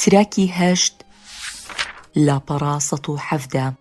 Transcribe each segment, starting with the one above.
تراکی 8 لاپەڕا 117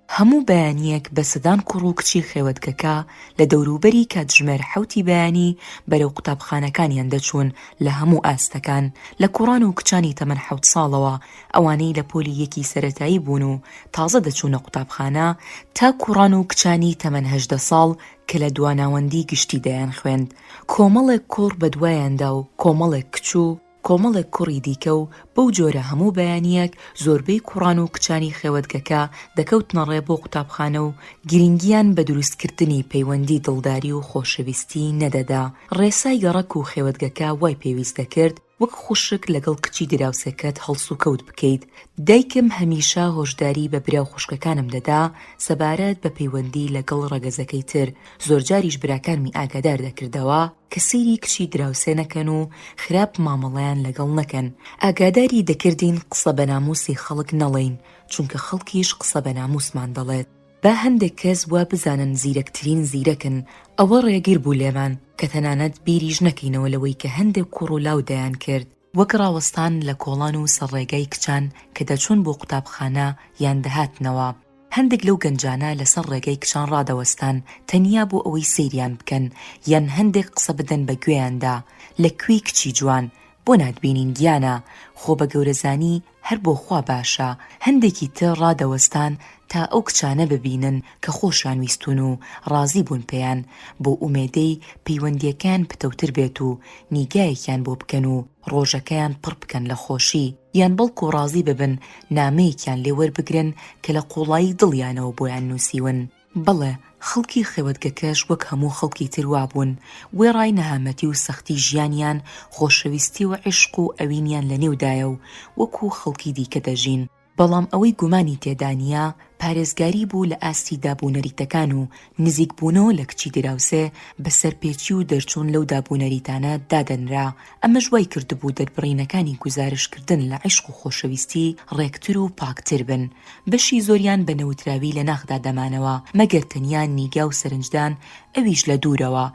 هەموو بەیانیەک بە سەدان کوڕ و کچی خێوەتگەکە لە دەوروبەری کاتژمێر 7 بەیانی بەرەو قوتابخانەکانیان دەچوون لە هەموو ئاستەکان لە کوڕان و کچانی تەمەن 7 ساڵەوە ئەوانەی لە پۆلی یەکی سەرەتایی بوون و تازە دەچوونە قوتابخانە تا کوڕان و کچانی تەمەن 18 ساڵ کە لە دواناوەندی گشتی دەیان خوێند. کۆمەڵێک کوڕ بە دوایاندا و کۆمەڵێک کچوو کۆمەڵێک کوڕی دیکە و بەو جۆرە هەموو بەیانیەک زۆربەی کوڕان و کچانی خێوەتگەکە دەکەوتنە ڕێ بۆ قوتابخانە و گرنگیان بە دروستکردنی پەیوەندی دڵداری و خۆشەویستی نەدەدا. ڕێسای گەڕەک و خێوەتگەکە وای پێویست دەکرد وەک خوشک لەگەڵ کچی دراوسەکەت هەڵس و کەوت بکەیت. دایکم هەمیشە هۆشداری بە براو خوشکەکانم دەدا سەبارەت بە پەیوەندی لەگەڵ ڕەگەزەکەی تر. زۆرجاریش براکانمی ئاگادار دەکردەوە کە سەیری کچی دراوسێ نەکەن و خراپ مامەڵەیان لەگەڵ نەکەن. ئاگاداری دەکردین قسە بە ناموسی خەڵک نەڵێین چونکە خەڵکیش قسە بە ناموسمان دەڵێت. با هەندێک کەس وا بزانن زیرەکترین زیرەکن ئەوە ڕێگیر بوو لێمان کە تەنانەت بیریش نەکەینەوە لەوەی کە هەندێک کوڕ و لاو دەیان کرد وەک ڕاوەستان لە کۆڵان و سەرڕێگای کچان کە دەچوون بۆ قوتابخانە یان دەهاتنەوە. هەندێک لەو گەنجانە لەسەر ڕێگەی کچان ڕادەوەستان تەنیا بۆ ئەوەی سەیریان بکەن یان هەندێک قسە بدەن بە گوێیاندا لەکوێی کچی جوان بۆ ناتبینین گیانە خۆ بە گەورەزانی هەر بۆ خوا باشە. هەندێکی تر ڕادەوەستان تا ئەو کچانە ببینن کە خۆشیان ویستون و ڕازی بوون پێیان بۆ ئومێدەی پەیوەندیەکان پتەوتر بێت و نیگایەکیان بۆ بکەن و ڕۆژەکەیان پڕ بکەن لە خۆشی یان بەڵکو ڕازی ببن نامەیەکیان لێوەربگرن کە لە قوڵایی دڵیانەوە بۆیان نووسیون. بەڵێ خەڵکی خێوەتگەکەش وەک هەموو خەڵکی تروا بوون. وێڕای نەهامەتی و سەختی ژیانیان خۆشەویستی و عشق و ئەوینیان لە نێودایە و وەکو خەڵکی دیکە دەژین. بەڵام ئەوەی گومانی تێدانیا پارێزگاری بوو لە ئاستی دابوونەریتەکان و نزیکبوونەوە لە کچی دراوسێ بەسەر پێچی و دەرچوون لەو دابوونەریتانە دادەنرا. ئەمەش وای کردبوو دەربڕینەکانی گوزارشکردن لە عشق و خۆشەویستی ڕێکتر و پاکتر بن. بەشی زۆریان بە نەوتراوی لە ناخدا دەمانەوە مەگەر تەنیا نیگا و سەرنجدان ئەویش لە دوورەوە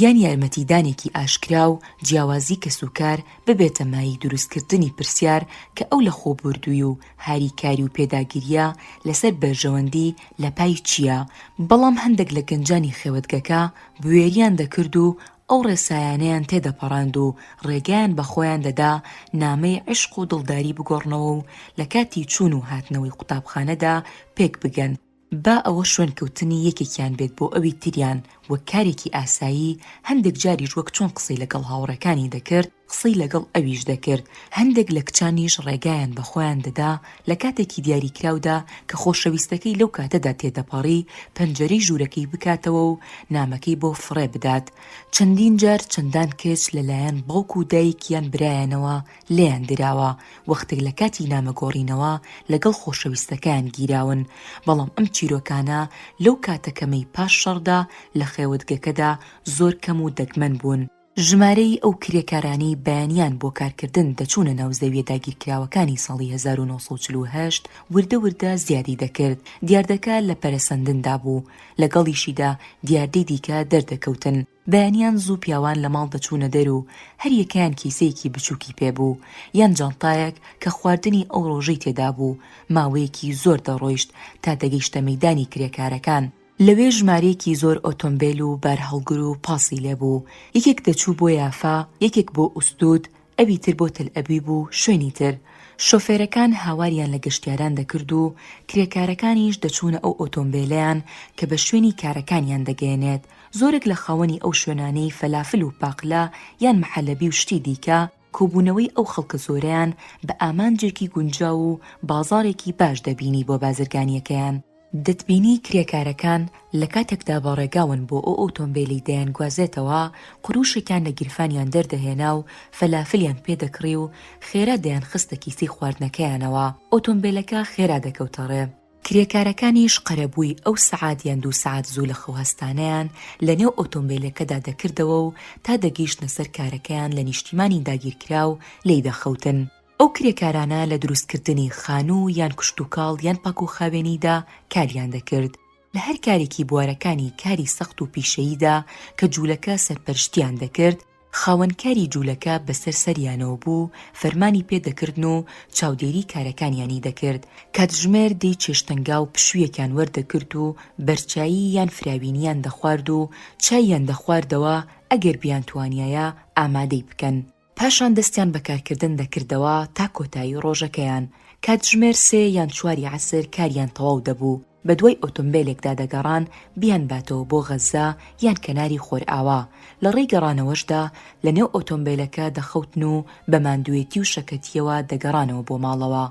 یان یارمەتیدانێکی ئاشکرا و جیاوازی کەسوکار ببێتە مای دروستکردنی پرسیار کە ئەو لە خۆبوردووی و هاریکاری و پێداگیریە لەسەر بەرژەوەندی لە پای چییە. بەڵام هەندێک لە گەنجانی خێوەتگەکە بوێریان دەکرد و ئەو ڕێسایانەیان تێدەپەڕاند و ڕێگەیان بە خۆیان دەدا نامەی عشق و دڵداری بگۆڕنەوە و لە کاتی چوون و هاتنەوەی قوتابخانەدا پێک بگەن با ئەوە شوێنکەوتنی یەکێکیان بێت بۆ ئەوی تریان وەک کارێکی ئاسایی. هەندێک جاریش وەک چۆن قسەی لەگەڵ هاوڕەکانی دەکرد قسەی لەگەڵ ئەویش دەکرد. هەندێک لە کچانیش ڕێگایان بە خۆیان دەدا لە کاتێکی دیاریکراودا کە خۆشەویستەکەی لەو کاتەدا تێدەپەڕی پەنجەرەی ژوورەکەی بکاتەوە و نامەکەی بۆ فڕێ بدات. چەندین جار چەندان کەس لەلایەن باوک و دایکیان برایانەوە لێیان دراوە وەختێک لە کاتی نامەگۆڕینەوە لەگەڵ خۆشەویستەکان گیراون. بەڵام ئەم چیرۆکانە لەو کاتەکەمەی پاش شەڕدا لە خێوەتگەکەدا زۆر کەم و دەگمەن بوون. ژمارەی ئەو کرێکارانی بەیانیان بۆ کارکردن دەچوونە ناو زەویە داگیرکراوەکانی ساڵی 1948 وردە وردە زیادی دەکرد. دیاردەکە لە پەرەسەندندا بوو لەگەڵیشیدا دیاردەی دیکە دەردەکەوتن. بەیانیان زوو پیاوان لە ماڵ دەچوونە دەر و هەر یەکەیان کیسەیەکی بچووکی پێبوو یان جانتایەک کە خواردنی ئەو ڕۆژەی تێدا بوو. ماوەیەکی زۆر دەڕۆیشت تا دەگەیشتە مەیدانی کرێکارەکان. لەوێ ژمارەیەکی زۆر ئۆتۆمبیل و بارهەڵگر و پاسی لێبوو. یەکێک دەچوو بۆ یافا یەکێک بۆ ئوستود ئەوی تر بۆ تەل ئەبیب و شوێنی تر. شۆفێرەکان هاواریان لە گەشتیاران دەکرد و کرێکارەکانیش دەچوونە ئەو ئۆتۆمبیلەیان کە بە شوێنی کارەکانیان دەگەێنێت. زۆرێک لە خاوەنی ئەو شوێنانەی فەلافل و پاقلا یان مەحەلەبی و شتی دیکە کۆبوونەوەی ئەو خەڵکە زۆرەیان بە ئامانجێکی گونجاو و بازارێکی باش دەبینی بۆ بازرگانیەکەیان. دەتبینی کرێکارەکان لە کاتێکدا بەڕێگاون بۆ ئەو ئۆتۆمبیلی دەیان گوازێتەوە قروشێکیان لە گیرفانیان دەردەهێنا و فەلافلیان پێدەکڕی و خێرا دەیان خستە کیسەی خواردنەکەیانەوە. ئۆتۆمبیلەکە خێرا دەکەوتە ڕێ. کرێکارەکانیش قەرەبووی ئەو سەعات یان 2 سەعات زوو لە خەوهەستانەیان لە نێو ئۆتۆمبیلەکەدا دەکردەوە و تا دەگەیشتنە سەر کارەکەیان لە نیشتیمانی داگیرکرا و لێی دەخەوتن. ئەو کرێکارانە لە دروستکردنی خانوو یان کشتوکاڵ یان پاکوخاوێنیدا کاریان دەکرد. لە هەر کارێکی بوارەکانی کاری سەخت و پیشەییدا کە جوولەکە سەرپەرشتیان دەکرد خاوەنکاری جوولەکە بەسەر سەریانەوە بوو، فەرمانی پێدەکردن و چاودێری کارەکانیانی دەکرد. کاتژمێر دەی چێشتەنگا و پشوویەکیان وەردەگرت و بەرچایی یان فراوینیان دەخوارد و چاییان دەخواردەوە ئەگەر بیان توانایە ئامادەی بکەن. پاشان دەستیان بەکارکردن دەکردەوە تا کۆتایی ڕۆژەکەیان. کاتژمێر 3 یان 4 عەسر کاریان تەواو دەبوو. بە دوای ئۆتۆمبیلێکدا دەگەڕان بیان باتەوە بۆ غەزا یان کەناری خۆرئاوا. لە ڕێی گەڕانەوەشدا لە نێو ئۆتۆمبیلەکە دەخەوتن و بە ماندوێتی و شەکەتیەوە دەگەڕانەوە بۆ ماڵەوە.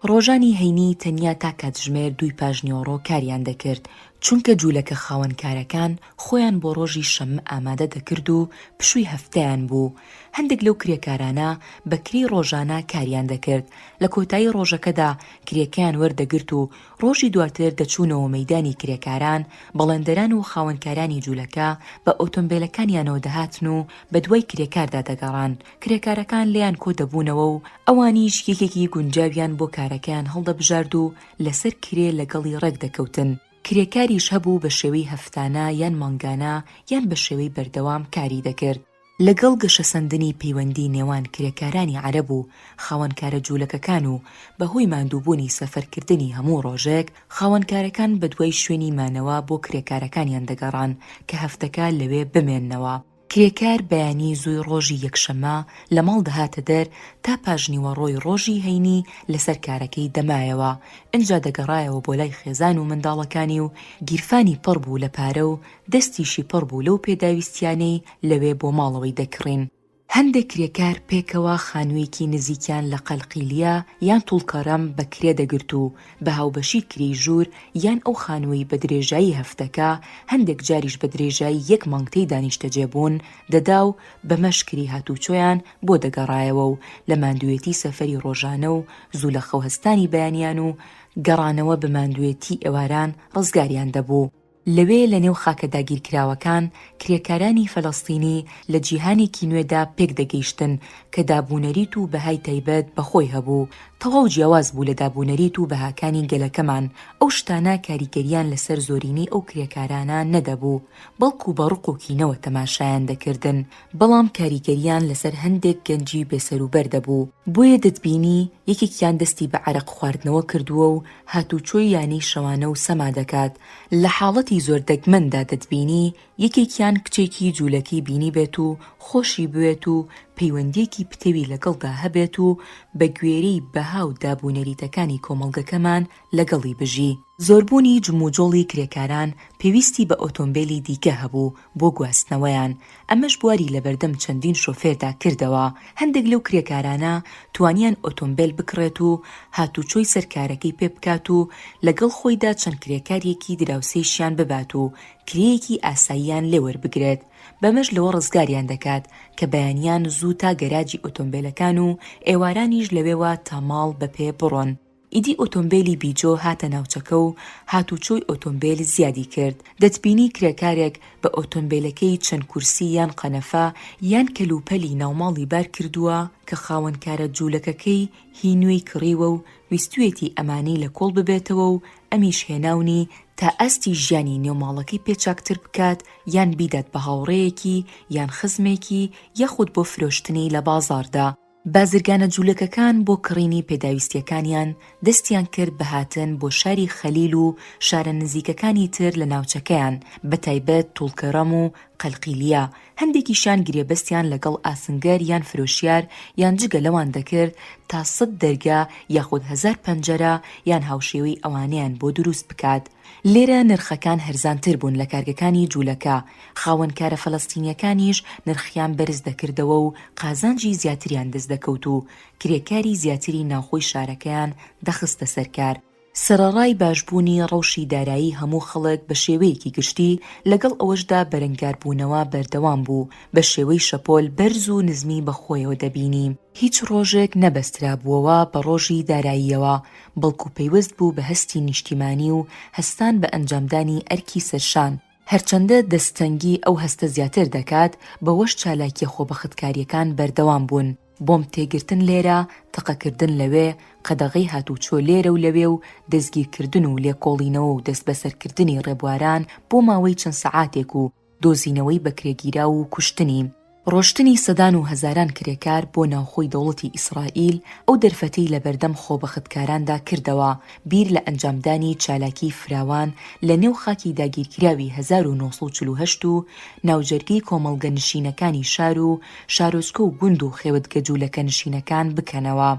ڕۆژانی هەینی تەنیا تا کاتژمێر 2 پاژنیۆڕۆ کاریان دەکرد، چونکە جوولەکە خاوەنکارەکان خۆیان بۆ ڕۆژی شەمە ئامادە دەکرد و پشووی هەفتەیان بوو. هەندێک لەو کرێکارانە بەکری ڕۆژانە کاریان دەکرد. لە کۆتایی ڕۆژەکەدا کرێکیان وەردەگرت و ڕۆژی دواتر دەچوونەوە مەیدانی کرێکاران. بەڵێندەران و خاوەنکارانی جوولەکە بە ئۆتۆمبیلەکانیانەوە دەهاتن و بە دوای کرێکاردا دەگەڕان. کرێکارەکان لێیان کۆ دەبوونەوە و ئەوانیش یەکێکی گونجاویان بۆ کارەکەیان هەڵدەبژارد و لەسەر کرێ لەگەڵی ڕێک دەکەوتن. کرێکاریش هەبوو بە شێوەی هەفتانە یان مانگانە یان بە شێوەی بەردەوام کاری دەکرد. لەگەڵ گەشەسەندنی پەیوەندی نێوان کرێکارانی عەرەب و خاوەنکارە جوولەکەکان و بەهۆی ماندووبوونی سەفەرکردنی هەموو ڕۆژێک، خاوەنکارەکان بە دوای شوێنی مانەوە بۆ کرێکارەکانیان دەگەڕان کە هەفتەکە لەوێ بمێننەوە. کرێکار بەیانی زووی ڕۆژی یەکشەمە لە ماڵ دەهاتە دەر تا پاژنیوەڕۆی ڕۆژی هەینی لەسەر کارەکەی دەمایەوە. ئەنجا دەگەڕایەوە بۆ لای خێزان و منداڵەکانی و گیرفانی پڕ بوو لە پارە و دەستیشی پڕ بوو لەو پێداویستیانەی لەوێ بۆ ماڵەوەی دەکڕین. هەندێک کرێکار پێکەوە خانوویەکی نزیکیان لە قەلقیلیە یان توڵکەرەم بەکرێ دەگرت و بە هاوبەشی کری ژوور یان ئەو خانووی بە درێژایی هەفتەکە هەندێک جاریش بە درێژایی 1 مانگتەی دانیشتەجێبوون دەدا و بە مەشکری هاتوچۆیان بۆ دەگەڕایەوە و لە ماندوێتی سەفەری ڕۆژانە و زوو لە خەوهەستانی بەیانیان و گەڕانەوە بە ماندوێتی ئێواران ڕزگاریان دەبوو. لەوێ لە نێو خاکە داگیرکراوەکان کرێکارانی فەلەستینی لە جیهانێکی نوێدا پێک دەگەیشتن کە دابوونەریت و بەهای تایبەت بەخۆی هەبوو. تەواو جیاواز بوو لە دابوونەریت و بەهاکانی گەلەکەمان. ئەو شتانە کاریگەریان لەسەر زۆرینەی ئەو کرێکارانە نەدەبوو، بەڵکو بە ڕق و کینەوە تەماشایان دەکردن، بەڵام کاریگەریان لەسەر هەندێک گەنجی بێسەروبەر دەبوو. بۆیە دەتبینی یەکێکیان دەستی بە عەرەق خواردنەوە کردووە و هاتوچۆی یانەی شەوانە و سەما دەکات. لە حاڵەتی زۆر دەگمەندا دەتبینی یەکێکیان کچێکی جوولەکەی بینی بێت و خۆشی بوێت و پەیوەندیەکی پتەوی لەگەڵدا هەبێت و بە گوێرەی بەها و دابوونەریتەکانی کۆمەڵگەکەمان لەگەڵی بژی. زۆربوونی جموجۆڵی کرێکاران پێویستی بە ئۆتۆمبیلی دیکە هەبوو بۆ گواستنەوەیان. ئەمەش بواری لە بەردەم چەندین شۆفێردا کردەوە. هەندێک لەو کرێکارانە توانیان ئۆتۆمبیل بکڕێت و هاتوچۆی سەرکارەکەی پێ بکات و لەگەڵ خۆیدا چەند کرێکارێکی دراوسێشیان ببات و کرێیەکی ئاساییان لێوەربگرێت. بەمەش لەوە ڕزگاریان دەکات کە بەیانیان زوو تا گەراجی ئۆتۆمبیلەکان و ئێوارانیش لەوێوە تا ماڵ بەپێ بڕۆن. ئیدی ئۆتۆمبیلی بیجۆ هاتە ناوچەکە و هاتوچۆی ئۆتۆمبیل زیادی کرد. دەتبینی کرێکارێک بە ئۆتۆمبیلەکەی چەند کورسی یان قەنەفە یان کەلوپەلی ناوماڵی بار کردووە کە خاوەنکارە جوولەکەکەی هینوێی کڕیوە و ویستوێتی ئەمانەی لە کۆڵ ببێتەوە و ئەمیش هێناونی تا ئەستی ژیانی نێوماڵەکەی پێچاکتر بکات یان بیدات بە هاوڕێیەکی یان خزمێکی یاخود بۆ فرۆشتنی لە بازاڕدا. بازرگانە جوولەکەکان بۆ کڕینی پێداویستیەکانیان دەستیان کرد بە هاتن بۆ شاری خەلیل و شارە نزیکەکانی تر لە ناوچەکەیان، بەتایبەت توڵکەرەم و قەلقیلیە. هەندێکیشان گرێبەستیان لەگەڵ ئاسنگەر یان فرۆشیار یان جگە لەوان دەکرد تا 100 دەرگا یاخود 1000 پەنجەرە یان هاوشێوەی ئەوانیان بۆ دروست بکات. لێرە نرخەکان هەرزانتر بوون لە کارگەکانی جوولەکە. خاوەنکارە فەلەستینیەکانیش نرخیان بەرز دەکردەوە و قازانجی زیاتریان دەست دەکەوت و کرێکاری زیاتری ناوخۆی شارەکەیان دەخستە سەرکار. سەرەڕای باشبوونی ڕەوشی دارایی هەموو خەڵک بە شێوەیەکی گشتی لەگەڵ ئەوەشدا بەرەنگاربوونەوە بەردەوام بوو. بە شێوەی شەپۆل بەرز و نزمی بەخۆیەوە دەبینی. هیچ ڕۆژێک نەبەسترابووەوە بە ڕۆژی داراییەوە، بەڵکو پەیوەست بوو بە هەستی نیشتیمانی و هەستان بە ئەنجامدانی ئەرکی سەرشان. هەرچەندە دەستەنگی ئەو هەستە زیاتر دەکات، بەوەش چالاکیە خۆبەختکاریەکان بەردەوام بوون. بۆم تێگرتن لێرە، تەقەکردن لەوێ، قەدەغەی هاتوچۆ لێرە و لەوێ و دەستگیرکردن و لێکۆڵینەوە و دەست بەسەرکردنی ڕێبواران بۆ ماوەی چەند سەعاتێک و دۆزینەوەی بەکرێگیرا و کوشتنی. ڕۆشتنی سەدان و هەزاران کرێکار بۆ ناوخۆی دەوڵەتی ئیسرائیل ئەو دەرفەتەی لە بەردەم خۆبەختکاراندا کردەوە بیر لە ئەنجامدانی چالاکی فراوان لە نێو خاکی داگیرکراوی 1948 و ناوجەرگەی کۆمەڵگە نشینەکانی شار و شارۆچکە و گوند و خێوەتگە جوولەکە نشینەکان بکەنەوە.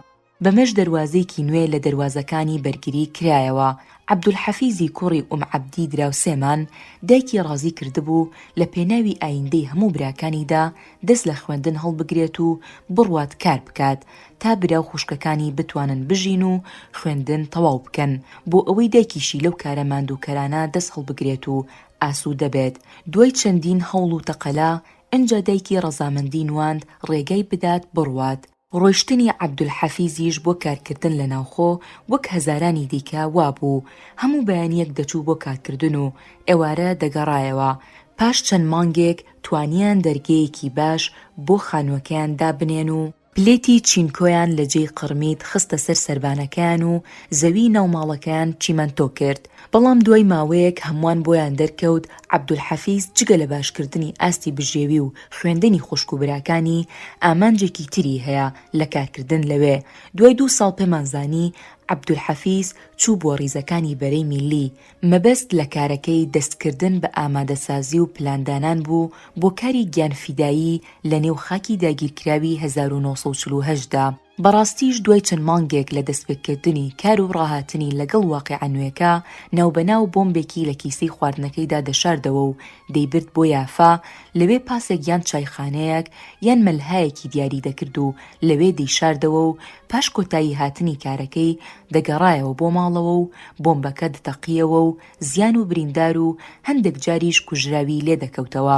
بەمەش دەواازەیەکی نوێ لە دەواازەکانی بەرگری کرایەوە. عەبدولحەفیزی کوڕی عەبدی دراوسێمان دایکی ڕازی کردبوو لە پێناوی ئایندەی هەموو براکانیدا دەست لە خوێندن هەڵبگرێت و بڕوات کار بکات تا برا و خوشکەکانی بتوانن بژین و خوێندن تەواو بکەن بۆ ئەوەی دایکیشی لەو کارە ماندووکەرانە دەست هەڵبگرێت و ئاسوودە بێت. دوای چەندین هەوڵ و تەقەلا ئەنجا دایکی ڕەزامەندی نواند ڕێگەی بدات بڕوات. ڕۆیشتنی عەبدولحەفیزیش بۆ کارکردن لە ناوخۆ وەک هەزارانی دیکە وابوو. هەموو بەیانیەک دەچوو بۆ کارکردن و ئێوارە دەگەڕایەوە. پاش چەند مانگێک توانیان دەرگەیەکی باش بۆ خانووەکەیان دابنێن و پلێتی چینکۆیان لە جێی قڕمیت خستە سەر سەربانەکەیان و زەوی ناوماڵەکەیان چیمەنتۆ کرد. بەڵام دوای ماوەیەک هەمووان بۆیان دەرکەوت عەبدولحەفیز جگە لە باشکردنی ئاستی بژێوی و خوێندنی خوشک و براکانی ئامانجێکی تری هەیە لە کارکردن لەوێ. دوای 2 ساڵ پێمانزانی عەبدولحەفیز چوو بۆ ڕیزەکانی بەرەی میلی. مەبەست لە کارەکەی دەستکردن بە ئامادەسازی و پلاندانان بوو بۆ کاری گیانفیدایی لە نێو خاکی داگیرکراوی 1948دا. بەڕاستیش دوای چەند مانگێک لە دەستپێکردنی کار و ڕاهاتنی لەگەڵ واقیعە نوێکە ناوبەناو بۆمبێکی لە کیسەی خواردنەکەیدا دەشاردەوە و دەیبرد بۆ یافا. لەوێ پاسێک یان چایخانەیەک یان مەلهایەکی دیاری دەکرد و لەوێ دەیشاردەوە و پاش کۆتایی هاتنی کارەکەی دەگەڕایەوە بۆ ماڵەوە و بۆمبەکە دەتەقیەوە و زیان و بریندار و هەندێک جاریش کوژراوی لێ دەکەوتەوە.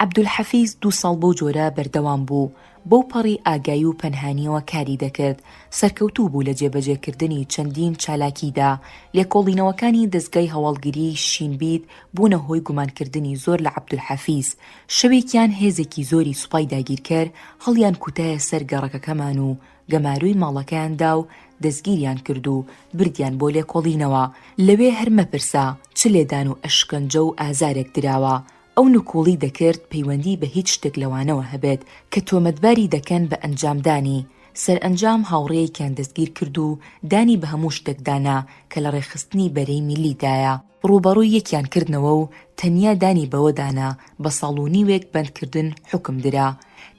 عەبدولحەفیز 2 ساڵ بەو جۆرە بەردەوام بوو. بەو پەڕی ئاگایی و پەنهانیەوە کاری دەکرد. سەرکەوتوو بوو لە جێبەجێکردنی چەندین چالاکیدا. لێکۆڵینەوەکانی دەستگای هەواڵگیری شینبیت بوونە هۆی گومانکردنی زۆر لە عەبدولحەفیز. شەوێکیان هێزێکی زۆری سوپای داگیرکەر هەڵیان کوتایە سەر گەڕەکەکەمان و گەماروی ماڵەکەیاندا و دەستگیریان کرد و بردیان بۆ لێکۆڵینەوە. لەوێ هەر مەپرسا چ لێدان و ئەشکەنجە و ئازارێک دراوە. ئەو نکوڵی دەکرد پەیوەندی بە هیچ شتێک لەوانەوە هەبێت کە تۆمەتباری دەکەن بە ئەنجامدانی. سەرئەنجام هاوڕێیەکیان دەستگیر کرد و دانی بە هەموو شتێکدانا کە لە ڕێخستنی بەرەی میلیدایە. ڕووبەڕووی یەکیان کردنەوە و تەنیا دانی بەوەدانا بە ساڵ و نیوێک بەندکردن حکم درا.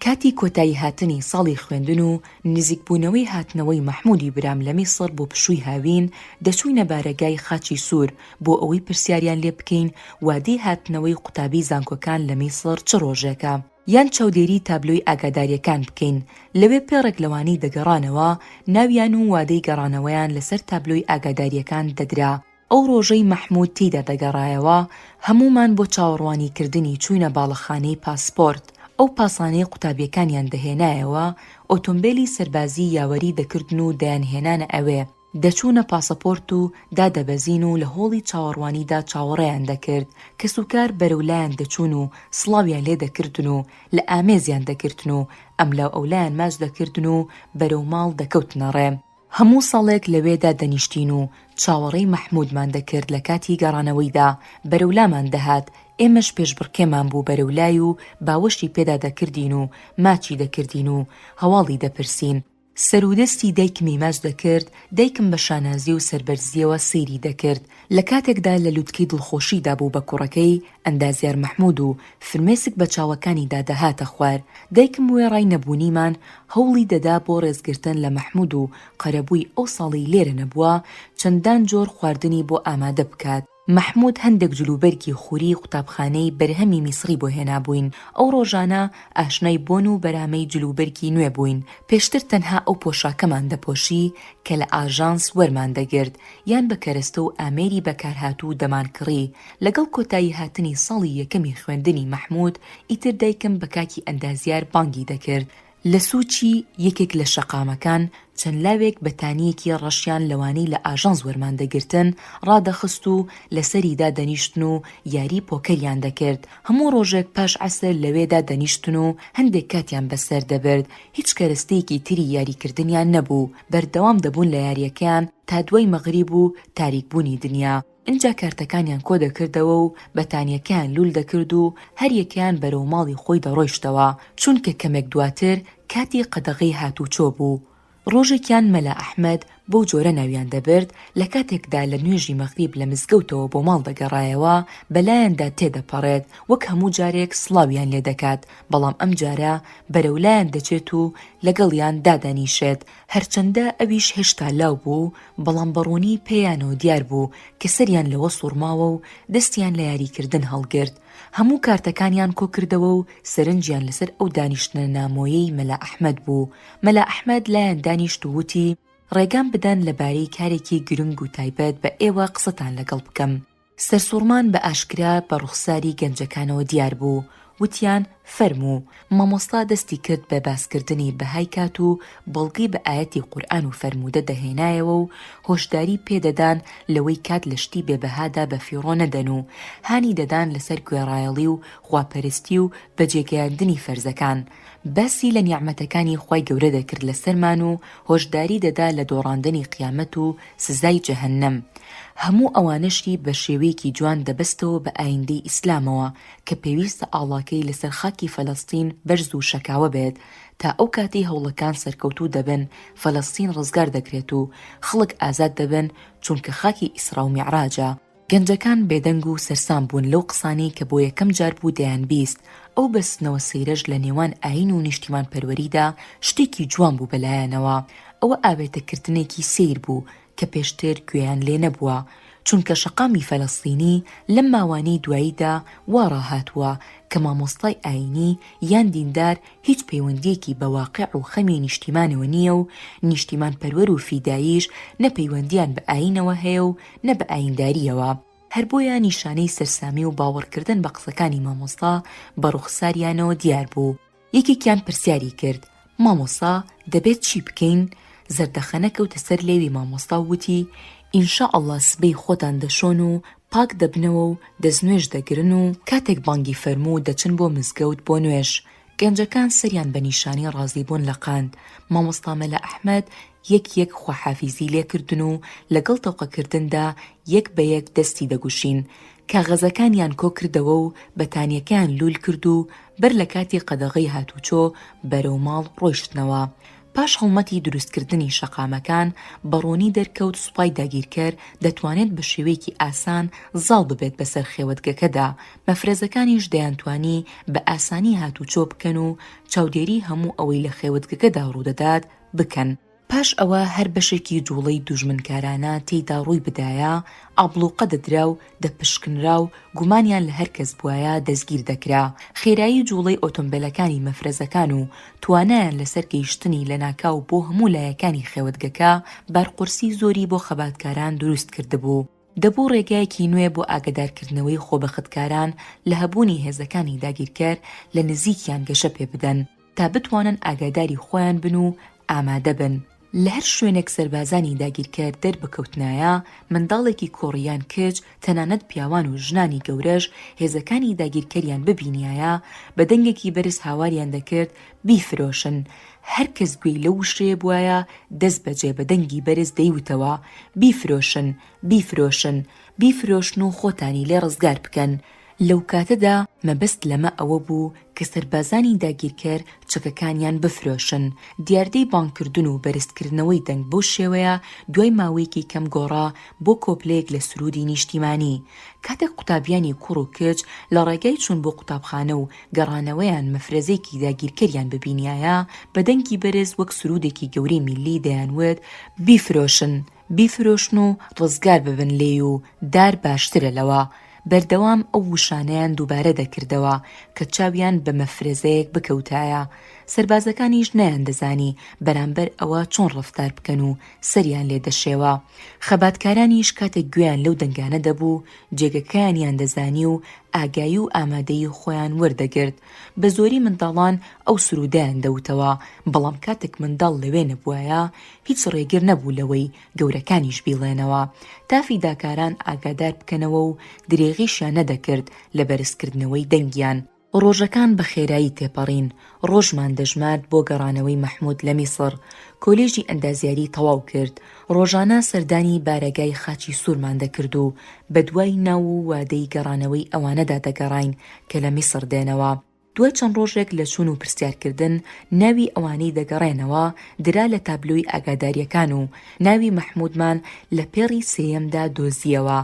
کاتی کۆتایی هاتنی ساڵی خوێندن و نزیکبوونەوەی هاتنەوەی مەحموودی برام لە میسر بۆ پشووی هاوین دەچووینە بارەگای خاچی سوور بۆ ئەوەی پرسیاریان لێ بکەین وادەی هاتنەوەی قوتابی زانکۆکان لە میسر چ ڕۆژێکە یان چاودێری تابلۆی ئاگاداریەکان بکەین. لەوێ پێڕێک لەوانی دەگەڕانەوە ناویان و وادەی گەڕانەوەیان لەسەر تابلۆی ئاگاداریەکان دەدرا. ئەو ڕۆژەی مەحموود تێیدا دەگەڕایەوە هەمومان بۆ چاوەڕوانیکردنی چووینە باڵەخانەی پاسپۆرت. ئەو پاسانەی قوتابیەکانیان دەهێنایەوە ئۆتۆمبیلی سەربازی یاوەری دەکردن و دەیانهێنانە ئەوێ. دەچوونە پاسەپۆرت و دادەبەزین و لە هۆڵی چاوەڕوانیدا چاوەڕێیان دەکرد. کەسوکار بەرەولایان دەچوون و سڵاویان لێ دەکردن و لە ئامێزیان دەکردن و ئەملاو ئەولایان ماچ دەکردن و بەرەو ماڵ دەکەوتنە ڕێ. هەموو ساڵێک لەوێدا دەنیشتین و چاوەڕێی مەحموودمان دەکرد لە کاتی گەڕانەوەیدا بەرەولامان دەهات. ئێمەش پێشبڕکێمان بوو بەرەولای و باوەشی پێدا دەکردین و ماچی دەکردین و هەواڵی دەپرسین. سەرودەستی دایکمی ماچ دەکرد، دایکم بە شانازی و سەربەرزیەوە سەیری دەکرد. لە کاتێکدا لە لووتکەی دڵخۆشیدا بوو بە کوڕەکەی ئەندازیار مەحموود و فرمێسک بە چاوەکانیدا دەهاتە خوار. دایکم وێڕای نەبوونیمان هەوڵی دەدا بۆ ڕێزگرتن لە مەحموود و قەرەبووی ئەو ساڵی لێرە نەبووە چەندان جۆر خواردنی بۆ ئامادە بکات. مەحموود هەندێک جلوبەرگی خوری قوتابخانەی بەرهەمی میسری بۆ هێنابووین. ئەو ڕۆژانە ئاشنای بۆن و بەرامەی جلوبەرگی نوێ بووین. پێشتر تەنها ئەو پۆشاکەمان دەپۆشی کە لە ئاژانس وەرمان دەگرت یان بە کەرەستە و ئامێری بەکارهاتوو دەمانکڕی. لەگەڵ کۆتایی هاتنی ساڵی یەکەمی خوێندنی مەحموود ئیتر دایکم بە کاکی ئەندازیار بانگی دەکرد. لە سوچی یەکێک لە شەقامەکان چەند لاوێک بەتانیەکی ڕەشیان لەوانەی لە ئاژەنس وەرماندەگرتن ڕادەخست و لەسەریدا دەنیشتن و یاری پۆکەریان دەکرد. هەموو ڕۆژێک پاش عەسر لەوێدا دەنیشتن و هەندێک کاتیان بەسەر دەبرد. هیچ کەرەستەیەکی تری یاریکردنیان نەبوو. بەردەوام دەبوون لە یاریەکەیان تا دوای مەغریب و تاریکبوونی دنیا. اینجا کارتەکانیان کۆ دەکردەوە و بەتانیەکەیان لول دەکرد و هەریەکەیان بەرەو ماڵی خۆی دەڕۆیشتەوە، چونکە کەمێک دواتر کاتی قەدەغەی هاتوچۆ بوو. ڕۆژێکیان مەلا ئەحمەد بۆ جۆرە ناویان دەبرد لە کاتێکدا لە نوێژی مەغریب لە مزگەوتەوە بۆ ماڵ دەگەڕایەوە بەلایەندا تێدەپەڕێت وەک هەموو جارێک سڵاویان لێ دەکات، بەڵام ئەم جارە بەرەولایەن دەچێت و لەگەڵیان دادەنیشێت. هەرچەندە ئەویش هێشتا لاو بوو، بەڵام بەڕوونی پێیانەوە دیار بوو کە سەریان لەوە سوڕماوە و دەستیان لە یاریکردن هەڵگرت. هەموو کارتەکانیان کۆ کردەوە و سەرنجیان لەسەر ئەو دانیشتنە نامۆیەی مەلا ئەحمەد بوو. مەلا ئەحمەد لایەن دانیشت و وتی: ڕێگام بدەن لەبارەی کارێکی گرنگ و تایبەت بە ئێوە قسەتان لەگەڵ بکەم. سەرسوڕمان بە ئاشکرا بە ڕوخساری گەنجەکانەوە دیار بوو. وتیان: فەرموو. مامۆستا دەستی کرد بە باسکردنی بەهای کات و بەڵگەی بە ئاەتی قورئان و فەرموودە دەهێنایەوە و هۆشداری پێدەدان لەوەی کات لە شتی بێبەهادا بە فیڕۆ نەدەن و هانی دەدان لەسەر گوێڕایەڵی و خواپەرستی و بەجێگەیاندنی فەرزەکان. باسی لە نیعمەتەکانی خوای گەورە دەکرد لەسەرمان و هۆشداری دەدا لە دۆڕاندنی قیامەت و سزای جەهەنەم. هەموو ئەوانەشی بە شێوەیەکی جوان دەبەستەوە بە ئایندەی ئیسلامەوە کە پێویستە ئاڵاکەی لەسەر خاکی فەلەستین بەرز و شەکاوە بێت تا ئەو کاتی هەوڵەکان سەرکەوتوو دەبن، فەلەستین ڕزگار دەکرێت و خەڵک ئازاد دەبن، چونکە خاکی ئیسرا و میعراجە. گەنجەکان بێدەنگ و سەرسام بوون لەو قسانەی کە بۆ یەکەم جار بوو دەیان بیست. ئەو بەستنەوە سەیرەش لە نێوان ئاین و نیشتیمان پەروەریدا شتێکی جوان بوو بەلایەنەوە. ئەوە ئاوێتەکردنێکی سیر بوو کە پێشتر گوێیان لێ نەبووە، چونکە شەقامی فەلەستینی لەم ماوانەی دواییدا وا ڕاهاتووە کە مامۆستای ئاینی یان دیندار هیچ پەیوەندیەکی بە واقیع و خەمی نیشتیمانەوە نییە و نیشتیمان پەروەر و فیداییش نە پەیوەندیان بە ئاینەوە هەیە و نە بە ئاینداریەوە. هەر بۆیە نیشانەی سەرسامی و باوەڕکردن بە قسەکانی مامۆستا بە ڕوخساریانەوە دیار بوو. یەکێکیان پرسیاری کرد: مامۆستا دەبێت چی بکەین؟ زەردەخەنە کەوتە سەر لێوی مامۆستا و وتی: ئینشاءالله سبەی خۆتان دەشۆن و پاک دەبنەوە و دەستنوێژ دەگرن و کاتێک بانگی فەرموو دەچن بۆ مزگەوت بۆ نوێژ. گەنجەکان سەریان بە نیشانی ڕازیبوون لە قاند. مامۆستا مەلا ئەحمەد یەک خواحافیزی لێکردن و لەگەڵ تەوقەکردندا یەک بە یەک دەستی دەگوشین. کاغەزەکانیان کۆ کردەوە و بەتانیەکان لول کرد و بەر لە کاتی قەدەغەی هاتوچۆ بەرەو ماڵ ڕۆیشتنەوە. پاش هەڵمەتی دروستکردنی شەقامەکان بەڕوونی دەرکەوت سوپای داگیرکەر دەتوانێت بە شێوەیەکی ئاسان زاڵ ببێت بەسەر خێوەتگەکەدا. مەفرەزەکانیش دەیانتوانی بە ئاسانی هاتوچۆ بکەن و چاودێری هەموو ئەوەی لە خێوەتگەکەدا ڕوودەدات بکەن. پاش ئەوە هەر بەشێکی جوڵەی دوژمنکارانە تێیدا ڕووی بدایە، ئابڵوقە دەدرا و دەپشکنرا و گومانیان لە هەر کەس بوایە دەستگیر دەکرا. خێرایی جوڵەی ئۆتۆمبیلەکانی مەفرەزەکان و توانایان لەسەر گەیشتنی لە ناکاو بۆ هەموو لایەکانی خێوەتگەکە بارقورسی زۆری بۆ خەباتکاران دروست کردبوو. دەبوو ڕێگایەکی نوێ بۆ ئاگادارکردنەوەی خۆبەختکاران لە هەبوونی هێزەکانی داگیرکەر لە نزیکیان گەشە پێ بدەن تا بتوانن ئاگاداری خۆیان بن و ئامادە بن. لە هەر شوێنێک سەربازانی داگیرکەر دەربکەوتنایە، منداڵێکی کۆڕیان کچ تەنانەت پیاوان و ژنانی گەورەش هێزەکانی داگیرکەریان ببینایە بە دەنگێکی بەرز هاواریان دەکرد بیفرۆشن. هەر کەس گوێی لەو شتێ بوایە دەست بەجێ بە دەنگی بەرز دەیوتەوە: بیفرۆشن، بیفرۆشن، بیفرۆشن و خۆتانی لێ ڕزگار بکەن. لەو کاتەدا مەبەست لەمە ئەوە بوو کە سەربازانی داگیرکەر چەکەکانیان بفرۆشن. دیاردەی بانگکردن و بەرزکردنەوەی دەنگ بۆ شێوەیە دوای ماوەیەکی کەم گۆڕا بۆ کۆپلەیەک لە سرودی نیشتیمانی. کاتێک قوتابیانی کوڕ و کچ لە ڕێگای چوون بۆ قوتابخانە و گەڕانەوەیان مەفرەزێکی داگیرکەریان ببینایە، بە دەنگی بەرز وەک سرودێکی گەورەی میلی دەیانوت: بیفرۆشن، بیفرۆشن و ڕزگار ببن لێ و دار باشترە لەوە. بەردەوام ئەو وشانەیان دووبارە دەکردەوە کە چاویان بە مەفرەزەیەک بکەوتایە. سربازەکانیش نەیاندەزانی بەرامبەر ئەوە چۆن ڕەفتار بکەن و سەریان لێ دەشێوە. خەباتکارانیش کاتێک گوێیان لەو دەنگانە دەبوو جێگەکەیانیان دەزانی و ئاگایی و ئامادەی خۆیان وەردەگرت. بە زۆری منداڵان ئەو سرودیان دەوتەوە، بەڵام کاتێک منداڵ لەوێ نەبووایە هیچ ڕێگر نەبوو لەوەی گەورەکانیش بیڵێنەوە تا فیداکاران ئاگادار بکەنەوە و درێغیشیان نەدەکرد لە بەرزکردنەوەی دەنگیان. ڕۆژەکان بە خێرایی تێپەڕین. ڕۆژمان دەژمارد بۆ گەڕانەوەی مەحموود لە میسر. کۆلێژی ئەندازیاری تەواو کرد. ڕۆژانە سەردانی بارەگای خاچی سوورمان دەکرد و بە دوای ناو و وادەی گەڕانەوەی ئەوانەدا دەگەڕاین کە لە میسر دێنەوە. دوای چەند ڕۆژێک لە چوون و پرسیارکردن ناوی ئەوانەی دەگەڕێنەوە درا لە تابلۆی ئاگاداریەکان و ناوی مەحموودمان لە پێڕی سێیەمدا دۆزیەوە.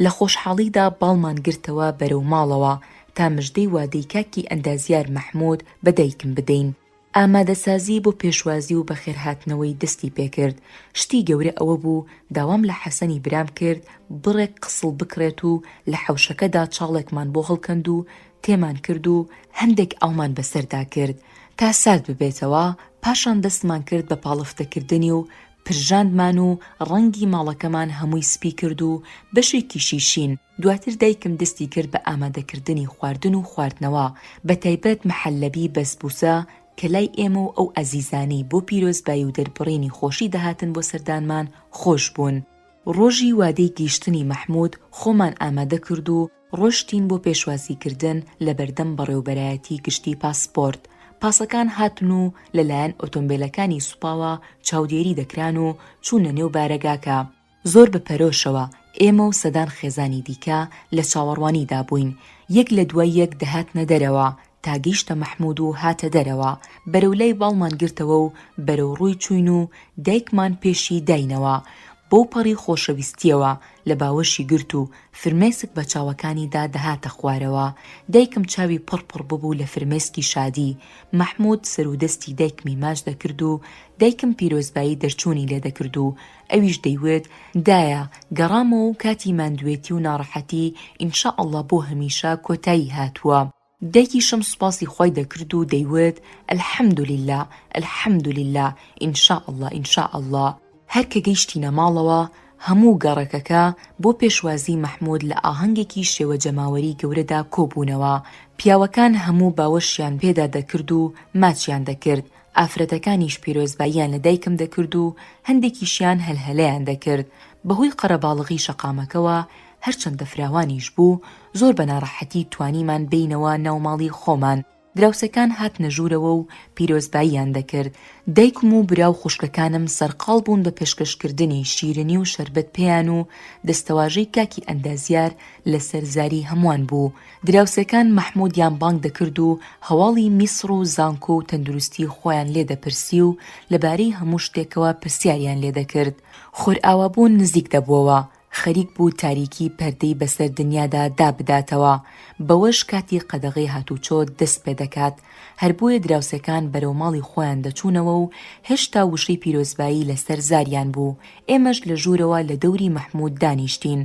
لە خۆشحاڵیدا باڵمان گرتەوە بەرەو ماڵەوە تا مژدەی وادەی کاکی ئەندازیار مەحموود بەدایکم بدەین. ئامادەسازی بۆ پێشوازی و بەخێرهاتنەوەی دەستی پێکرد. شتی گەورە ئەوە بوو داوام لە حەسەنی برام کرد بڕێک قسڵ بکرێت و لە حەوشەکەدا چاڵێکمان بۆ هەڵکەند و تێمان کرد و هەندێک ئەومان بەسەردا کرد تا سارد ببێتەوە. پاشان دەستمان کرد بە پاڵفتەکردنی و پرژاندمان و ڕەنگی ماڵەکەمان هەمووی سپی کرد و بەشێکی شیشین. دواتر دایکم دەستی کرد بە ئامادەکردنی خواردن و خواردنەوە، بە تایبەت مەحەللەبی بەسبوسە کە لای ئێمە و ئەو ئەزیزانی بۆ پیرۆزبایی و دەربڕینی خۆشی دەهاتن بۆ سەردانمان خۆش بوون. ڕۆژی وادەی گەیشتنی مەحموود خۆمان ئامادە کرد و ڕۆشتین بۆ پێشوازیکردن لە بەردەم بەڕێوەبەرایەتی گشتی پاسپۆرت. پاسەکان هاتن و لەلایەن ئۆتۆمبیلەکانی سوپاوە چاودێری دەکران و چوونە نێو بارەگاکە. زۆر بەپەرۆشەوە ئێمە و سەدان خێزانی دیکە لە چاوەڕوانیدا بووین. یەک لە دوای یەک دەهاتنە دەرەوە تا گەیشتە مەحموود و هاتە دەرەوە. بەرەو لای باڵمان گرتەوە و بەرەو ڕووی چوین و دایکمان پێشی داینەوە. بۆ پەڕی خۆشەویستیەوە لە باوەشی گرت و فرمێسک بە چاوەکانیدا دەهاتە خوارەوە. دایکم چاوی پڕپڕ ببوو لە فرمێسکی شادی. مەحموود سەر و دەستی دایکمی ماچ دەکرد و دایکم پیرۆزبایی دەرچوونی لێ دەکرد و ئەویش دەیوێت دایە گەڕامەوە و کاتی ماندوێتی و ناڕەحەتی ئینشاءالله بۆ هەمیشە کۆتایی هاتووە. دایکیشم سوپاسی خۆی دەکرد و دەیوێت ئەلحەمدوللیلا ئەلحەمدوللیلا ئینشاءالله ئینشاءالله. هەر کە گەیشتینە ماڵەوە هەموو گەڕەکەکە بۆ پێشوازی مەحموود لە ئاهەنگێکی شێوە جەماوەری گەورەدا کۆبوونەوە. پیاوەکان هەموو باوەشیان پێدا دەکرد و ماچیان دەکرد. ئافرەتەکانیش پیرۆزباییان لە دایکم دەکرد و هەندێکیشیان هەلهەلەیان دەکرد. بەهۆی قەرەباڵغی شەقامەکەوە هەرچەندە فراوانیش بوو زۆر بە ناڕەحەتی توانیمان بینەوە ناوماڵی خۆمان. دراوسەکان هاتنە ژوورەوە و پیرۆزباییان دەکرد. دایکم و براو خوشکەکانم سەرقاڵ بوون بە پێشکەشکردنی شیرنی و شەربەت پێیان و دەستەواژەی کاکی ئەندازیار لە سەرزاری هەمووان بوو. دراوسەکان مەحموودیان بانگ دەکرد و هەواڵی میسر و زانکۆ و تەندروستی خۆیان لێ دەپرسی و لەبارەی هەموو شتێکەوە پرسیاریان لێ دەکرد. خۆرئاوابوون نزیک دەبووەوە. خەریک بوو تاریکی پەردەی بەسەر دنیادا دابداتەوە. بەوەش کاتی قەدەغەی هاتوچۆ دەست پێ دەکات. هەر بۆیە دراوسەکان بەرەو ماڵی خۆیان دەچوونەوە و هێشتا وشەی پیرۆزبایی لەسەر زاریان بوو. ئێمەش لە ژوورەوە لە دەوری مەحموود دانیشتین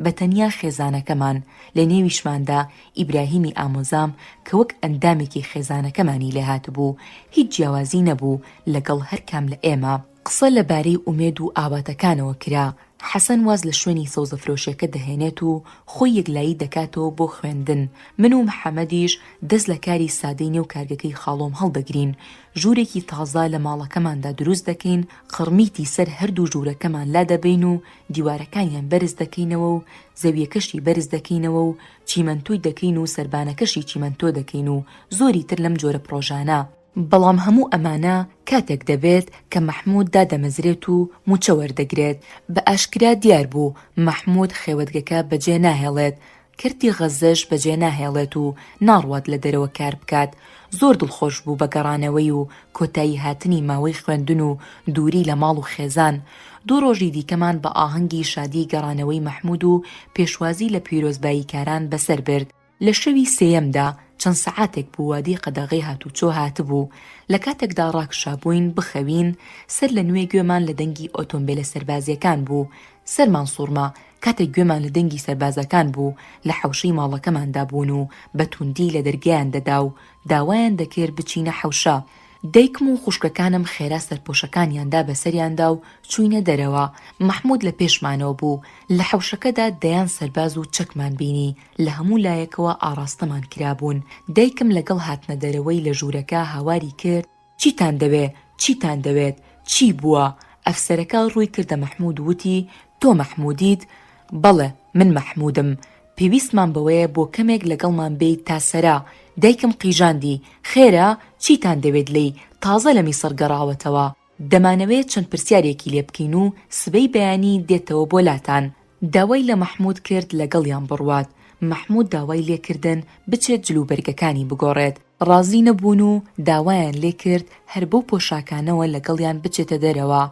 بە تەنیا خێزانەکەمان. لە نێویشماندا ئیبراهیمی ئامۆزام کە وەک ئەندامێکی خێزانەکەمانی لێ هاتبوو. هیچ جیاوازی نەبوو لەگەڵ هەر کام لە ئێمە. قسە لەبارەی ئومێد و ئاواتەکانەوە کرا. حەسەن واز لە شوێنی سەوزەفرۆشیەکە دەهێنێت و خۆی یەکلایی دەکاتەوە بۆ خوێندن. من و محەممەدیش دەست لە کاری سادەی نێو کارگەکەی خاڵۆم هەڵدەگرین. ژوورێکی تازە لە ماڵەکەماندا دروست دەکەین، قڕمیتی سەر هەردوو ژوورەکەمان لا دەبین و دیوارەکانیان بەرز دەکەینەوە و زەویەکەشی بەرز دەکەینەوە و چیمەنتۆی دەکەین و سەربانەکەشی چیمەنتۆ دەکەین و زۆری تر لەم جۆرە پرۆژانە. بەڵام هەموو ئەمانە کاتێک دەبێت کە مەحموود دادەمەزرێت و موچە وەردەگرێت. بە ئاشکرا دیار بوو مەحموود خێوەتگەکە بەجێ ناهێڵێت، کردی غەزەش بەجێ ناهێڵێت و ناڕوات لە دەرەوە کار بکات. زۆر دڵخۆش بوو بە گەڕانەوەی و کۆتایی هاتنی ماوەی خوێندن و دووری لە ماڵ و خێزان. دوو ڕۆژی دیکەمان بە ئاهەنگی شادی گەڕانەوەی مەحموود و پێشوازی لە پیرۆزباییکاران بەسەر برد. لە شەوی سێیەمدا چەند سەعاتێک بوو وادی قەدەغەی هاتوچۆ هاتبوو. لە کاتێکدا ڕاکشابووین بخەوین سەر لە نوێ گوێمان لە دەنگی ئۆتۆمبیلە سەربازیەکان بوو. سەرمان سوورما کاتێک گوێمان لە دەنگی سەربازەکان بوو لە حەوشەی ماڵەکەماندا بوون و بە توندی لە دەرگیان دەدا و داوایان دەکرد بچینە حەوشە. دایکم و خوشکەکانم خێرا سەرپۆشەکانیاندا بەسەریاندا و چووینە دەرەوە. محمود لە پێشمانەوە بوو. لە حەوشەکەدا دەیان سەرباز و چەکمان بینی. لە هەموو لایەکەوە ئاراستەمان کرابوون. دایکم لەگەڵ هاتنە دەرەوەی لە ژوورەکە هاواری کرد: چیتان دەوێت؟ چیتان دەوێت؟ چی بووە؟ ئەفسەرەکە ڕووی کردە محمود وتی: تۆ محمودیت؟ بەڵێ من محمودم. پێویستمان بەوەیە بۆ کەمێک لەگەڵمان بیت تا سەرا. دایکم قیژاندی: خێرا چیتان دەوێت لی؟ تازە لە میسر گەڕاوەتەوە. دەمانەوێت چەند پرسیارێکی لێ بکەین و سبەی بەیانی دێتەوە بۆ لاتان. داوای لە محمود کرد لەگەڵیان بڕوات. محمود داوای لێکردن بچێت جلوبەرگەکانی بگۆڕێت. ڕازی نەبوون و داوایان لێ کرد هەر بەو پۆشاکانەوە لەگەڵیان بچێتە دەرەوە.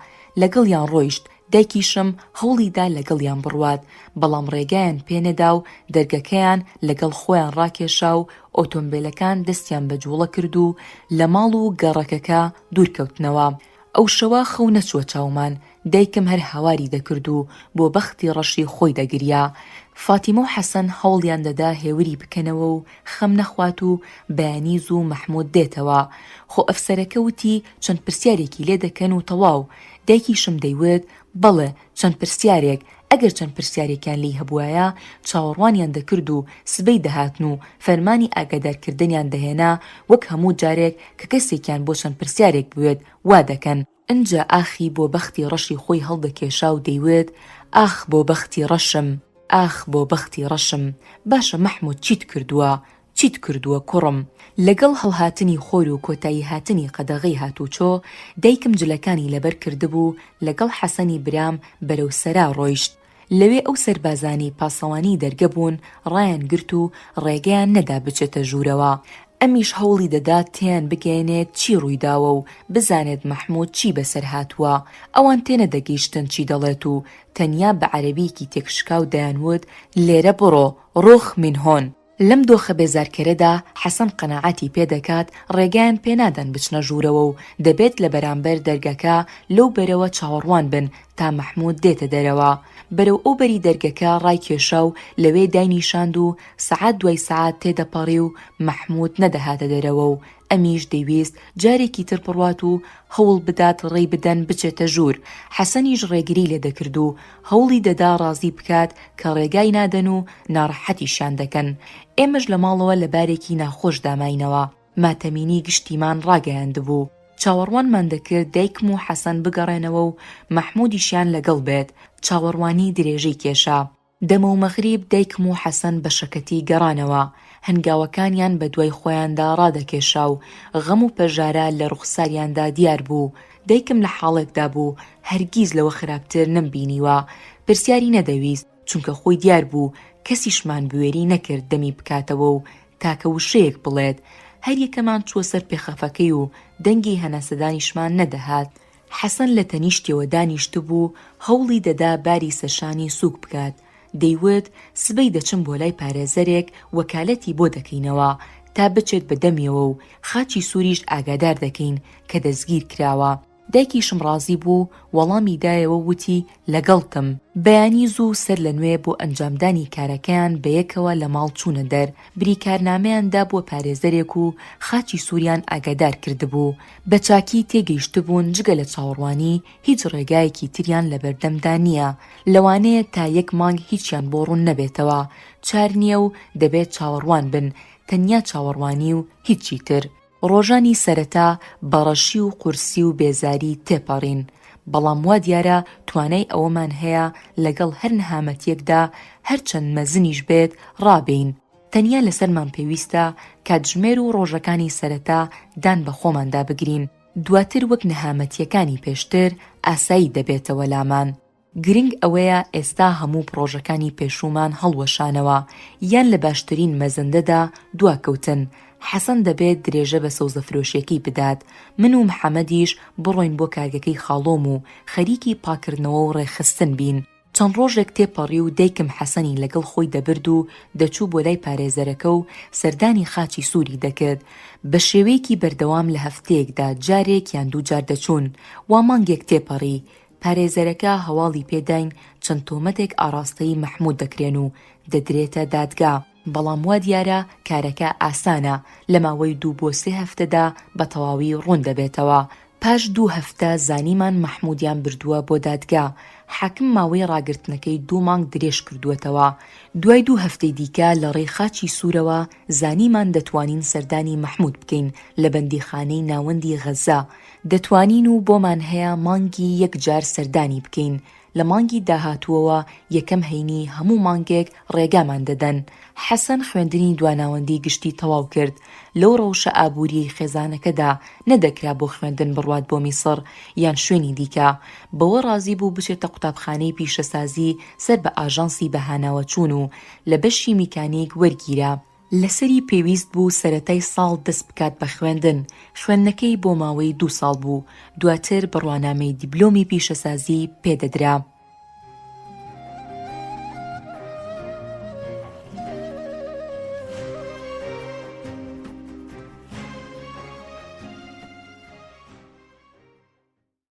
لەگەڵیان ڕۆیشت. دایکیشم هەوڵیدا لەگەڵیان بڕوات، بەڵام ڕێگایان پێنەدا و دەرگەکەیان لەگەڵ خۆیان ڕاکێشا و ئۆتۆمبیلەکان دەستیان بە جوڵە کرد و لە ماڵ و گەڕەکەکە دوورکەوتنەوە. ئەو شەوە خەو نەچووە چاومان. دایکم هەر هاواری دەکرد و بۆ بەختی ڕەشی خۆی دەگریا. فاتیمە و حەسەن هەوڵیان دەدا هێوری بکەنەوە و خەم نەخوات و بەیانیز و محمود دێتەوە. خۆ ئەفسەرەکە وتی چەند پرسیارێکی لێ دەکەن و تەواو. دایکیشم دەیوت بەڵێ چەند پرسیارێک. ئەگەر چەند پرسیارێکیان لی هەبوایە چاوەڕوانیان دەکرد و سبەی دەهاتن و فەرمانی ئاگادارکردنیان دەهێنا وەک هەموو جارێک کە کەسێکیان بۆ چەند پرسیارێک بوێت وا دەکەن. ئەنجا ئاخی بۆ بەختی ڕەشی خۆی هەڵدەکێشا و دەیوت ئاخ بۆ بەختی ڕەشم، ئاخ بۆ بەختی ڕەشم. باشە محمود چیت کردووە؟ چیت کردووە کوڕم؟ لەگەڵ هەڵهاتنی خۆر و کۆتایی هاتنی قەدەغەی هاتوچۆ دایکم جلەکانی لەبەر کردبوو لەگەڵ حەسەنی برام بەرەو سەرا ڕۆیشت. لەوێ ئەو سەربازانی پاسەوانی دەرگە بوون ڕایان گرت و ڕێگەیان نەدا بچێتە ژوورەوە. ئەمیش هەوڵی دەدات تێیان بگەێنێت چی ڕوویداوە و بزانێت محمود چی بەسەر هاتووە. ئەوان تێنە دەگەیشتن چی دەڵێت و تەنیا بە عەرەبییەکی تێکشکاو دەیانوت لێرە بڕۆ، ڕۆخ من هۆن. لەم دۆخە بێزارکەرەدا حەسەن قەناعەتی پێدەکات ڕێگایان پێنادەن بچنە ژوورەوە و دەبێت لە بەرامبەر دەرگەکە لەو بەرەوە چاوەڕوان بن تا محمود دێتە دەرەوە. بەرەو ئەو بەری دەرگەکە ڕای کێشا و لەوێ داینیشاند و سەعات دوای سەعات تێدەپەڕی و محمود نەدەهاتە دەرەوە و ئەمیش دەیویست جارێکی تر بڕوات و هەوڵ بدات ڕێی بدەن بچێتە ژوور. حەسەنیش ڕێگری لێ دەکرد و هەوڵی دەدا ڕازی بکات کە ڕێگای نادەن و ناڕەحەتیشیان دەکەن. ئێمەش لە ماڵەوە لە بارێکی ناخۆش داماینەوە. ماتەمینی گشتیمان ڕاگەیاندبوو. چاوەڕوانمان دەکرد دایکم و حەسەن بگەڕێنەوە و محمودیشیان لەگەڵ بێت. چاوەڕوانی درێژەی کێشا. دەمە و مەغریب دایکم و حەسەن بە شەکەتی گەڕانەوە. هەنگاوەکانیان بە دوای خۆیاندا ڕادەکێشا و غەم و پەژارە لە ڕوخساریاندا دیار بوو. دایکم لە حاڵێکدا بوو هەرگیز لەوە خراپتر نەمبینیوە. پرسیاری نەدەویست چونکە خۆی دیار بوو کەسیشمان بوێری نەکرد دەمی بکاتەوە و تاکە وشەیەک بڵێت. هەر یەکەمان چووە سەر پێخەفەکەی و دەنگی هەناسەدانیشمان نەدەهات. حەسەن لە تەنیشتیەوە دانیشت بوو هەوڵی دەدا باری سەرشانی سووک بکات. دەیوت سبەی دەچم بۆ لای پارێزەرێک وەکالەتی بۆ دەکەینەوە تا بچێت بەدەمیەوە و خاچی سووریش ئاگادار دەکەین کە دەستگیر کراوە. دایکیشم ڕازی بوو وەڵامی دایەوە وتی لەگەڵتم. بەیانیز و سەر لە نوێ بۆ ئەنجامدانی کارەکەیان بەیەکەوە لە ماڵ چوونە دەر. بریکارنامەیاندا بۆ پارێزەرێک و خاچی سووریان ئاگادار کردبوو. بە چاکی تێگەیشتبوون جگە لە چاوەڕوانی هیچ ڕێگایەکی تریان لە بەردەمدا نییە. لەوانەیە تا یەک مانگ هیچیان بۆ ڕوون نەبێتەوە. چار نییە و دەبێت چاوەڕوان بن. تەنیا چاوەڕوانی و هیچی تر. ڕۆژانی سەرەتا بەڕەشی و قورسی و بێزاری تێپەڕین. بەڵام وا دیارە توانای ئەوەمان هەیە لەگەڵ هەر نەهامەتیەکدا هەرچەند مەزنیش بێت ڕابین. تەنیا لەسەرمان پێویستە کاتژمێر و ڕۆژەکانی سەرەتا دان بە خۆماندا بگرین. دواتر وەک نەهامەتیەکانی پێشتر ئاسایی دەبێتەوە لامان. گرنگ ئەوەیە ئێستا هەموو پرۆژەکانی پێشومان هەڵوەشانەوە یان لە باشترین مەزەندەدا دواکەوتن. حەسەن دەبێت درێژە بە سەوزەفرۆشیەکەی بدات. من و محەممەدیش بڕۆین بۆ کارگەکەی خاڵۆم و خەریکی پاکردنەوە و ڕێخستن بین. چەند ڕۆژێک تێپەڕی و دایکم حەسەنی لەگەڵ خۆی دەبرد و دەچوو بۆ لای پارێزەرەکە و سەردانی خاچی سووری دەکرد. بە شێوەیەکی بەردەوام لە هەفتەیەکدا جارێک یان دوو جار دەچوون. وا مانگێک تێپەڕی. پارێزەرەکە هەواڵی پێداین چەند تۆمەتێک ئاراستەی محمود دەکرێن و دەدرێتە دادگا. بەڵام وا دیارە کارەکە ئاسانە لە ماوەی 2 بۆ 3 هەفتەدا بە تەواوی ڕوون دەبێتەوە. پاش 2 هەفتە زانیمان مەحموودیان بردووە بۆ دادگا. حاکم ماوەی ڕاگرتنەکەی 2 مانگ درێژ کردووەتەوە. دوای 2 هەفتەی دیکە لە ڕێی خاچی سوورەوە زانیمان دەتوانین سەردانی مەحموود بکەین لە بەندیخانەی ناوەندی غەزا. دەتوانین و بۆمان هەیە مانگی 1 جار سەردانی بکەین. لە مانگی داهاتووەوە یەکەم هەینی هەموو مانگێک ڕێگامان دەدەن. حەسەن خوێندنی دواناوەندی گشتی تەواو کرد. لەو ڕەوشە ئابووری خێزانەکەدا نەدەکرا بۆ خوێندن بڕوات بۆ میسر یان شوێنی دیکە. بەوە ڕازی بوو بچێتە قوتابخانەی پیشەسازی سەر بە ئاژانسی بەهاناوە چوون و لە بەشی میکانیک وەرگیرە. لەسەری پێویست بوو سەرەتای ساڵ دەست بکات بە خوێندن. خوێندنەکەی بۆ ماوەی 2 ساڵ بوو. دواتر بە ڕوانامەی دیبلۆمی پیشەسازی پێدەدرا.